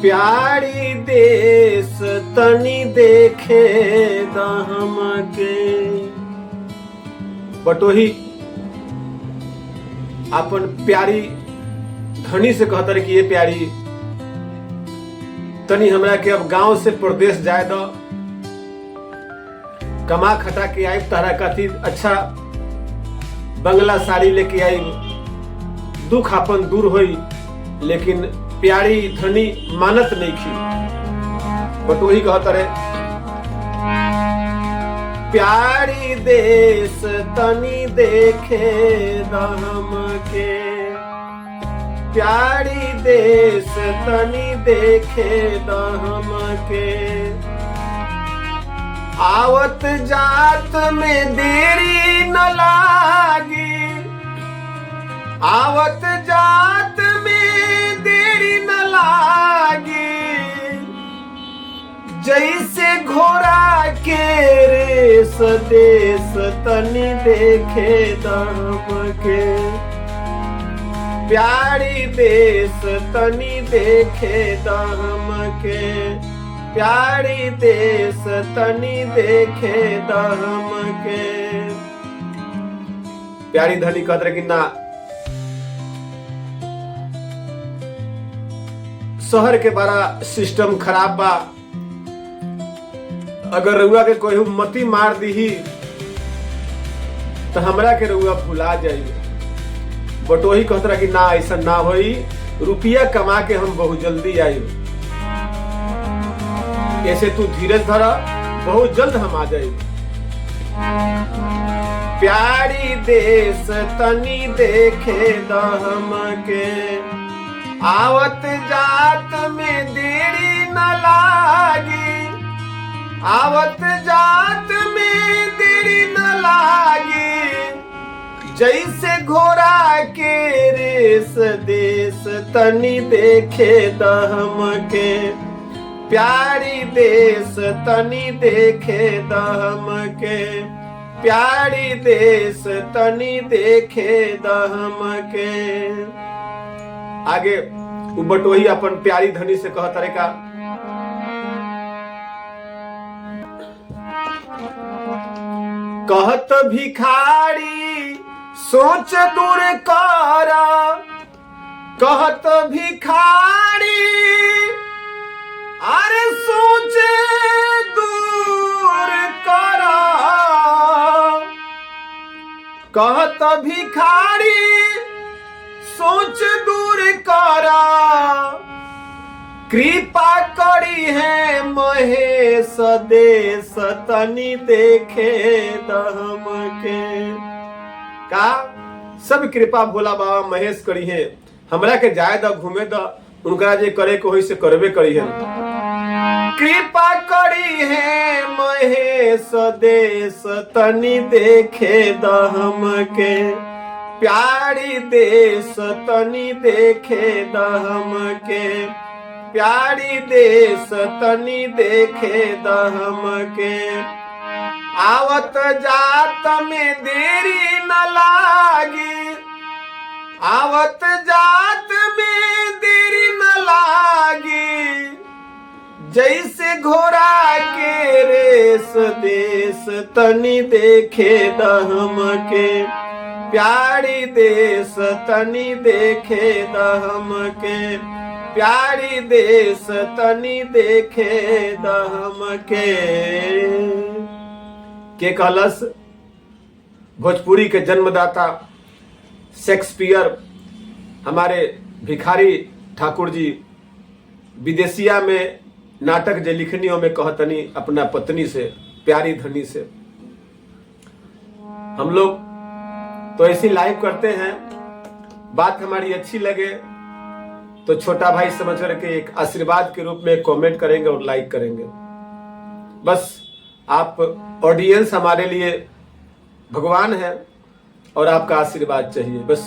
प्यारी देश तनी देखे दहम के। बटोही अपन प्यारी धनी से कहतर कि ये प्यारी तनी हमरा के अब गांव से प्रदेश जाए दो, कमा खटा के आई तारा कथी अच्छा बंगला साड़ी लेके आई, दुख अपन दूर होई। लेकिन प्यारी धनी मानत नहीं की। बट वही कहता रे प्यारी देश तनी देखे दहम के, प्यारी देश तनी देखे दहम के। आवत जात में देरी न लागी, आवत जात में देरी न लागी। जैसे घोड़ा के रेस देश तनी देखे दहम के, प्यारी देश तनी देखे दहम के, प्यारी देश तनी देखे दहम के। प्यारी धनी कहत रहे कि ना, शहर के बड़ा सिस्टम खराब बा, अगर रउआ के कोई मती मार दी तो हमरा के रउआ भुला जाइए। बट वही कहत रहा कि ना ऐसा ना होई, रुपया कमा के हम बहुत जल्दी आई, ऐसे तू धीरज धरा, बहुत जल्द हम आ जाए। प्यारी देश तनी देखे दहम के, आवत जात में देरी न लागी, आवत जात में देरी न लागी। जैसे घोड़ा के रेस देश तनी देखे दहम के, प्यारी देश तनी देखे दहम के, प्यारी देश तनी देखे दहम के। आगे बटोही अपन प्यारी धनी से कहत रे का, कहत भिखारी सोच दूर करा, कहत भिखारी अरे सोच दूर करा। कहत भिखारी सोच दूर करा, कृपा करी है महेश देश तनी देखे दहम के। का सब कृपा भोला बाबा महेश करी है, हमरा के जाए द घूमे द, उनका जे करे को होई से करबे करी है। कृपा करी है महेश देश तनी देखे दहम के, प्यारी देश तनी देखे दहम के, प्यारी देश तनी देखे दहम के। आवत जात में देरी न लागी, आवत जात में देरी न लागी। जैसे घोड़ा के रेस देश तनी देखे दहम के, प्यारी देश तनी देखे दहम के, प्यारी देश तनी देखे दहम के। कहलस भोजपुरी के जन्मदाता शेक्सपियर हमारे भिखारी ठाकुर जी विदेशिया में नाटक जे लिखनियों में कहतनी अपना पत्नी से, प्यारी धनी से। हम लोग तो ऐसी लाइव करते हैं, बात हमारी अच्छी लगे तो छोटा भाई समझ करके एक आशीर्वाद के रूप में कमेंट करेंगे और लाइक करेंगे। बस आप ऑडियंस हमारे लिए भगवान है और आपका आशीर्वाद चाहिए बस।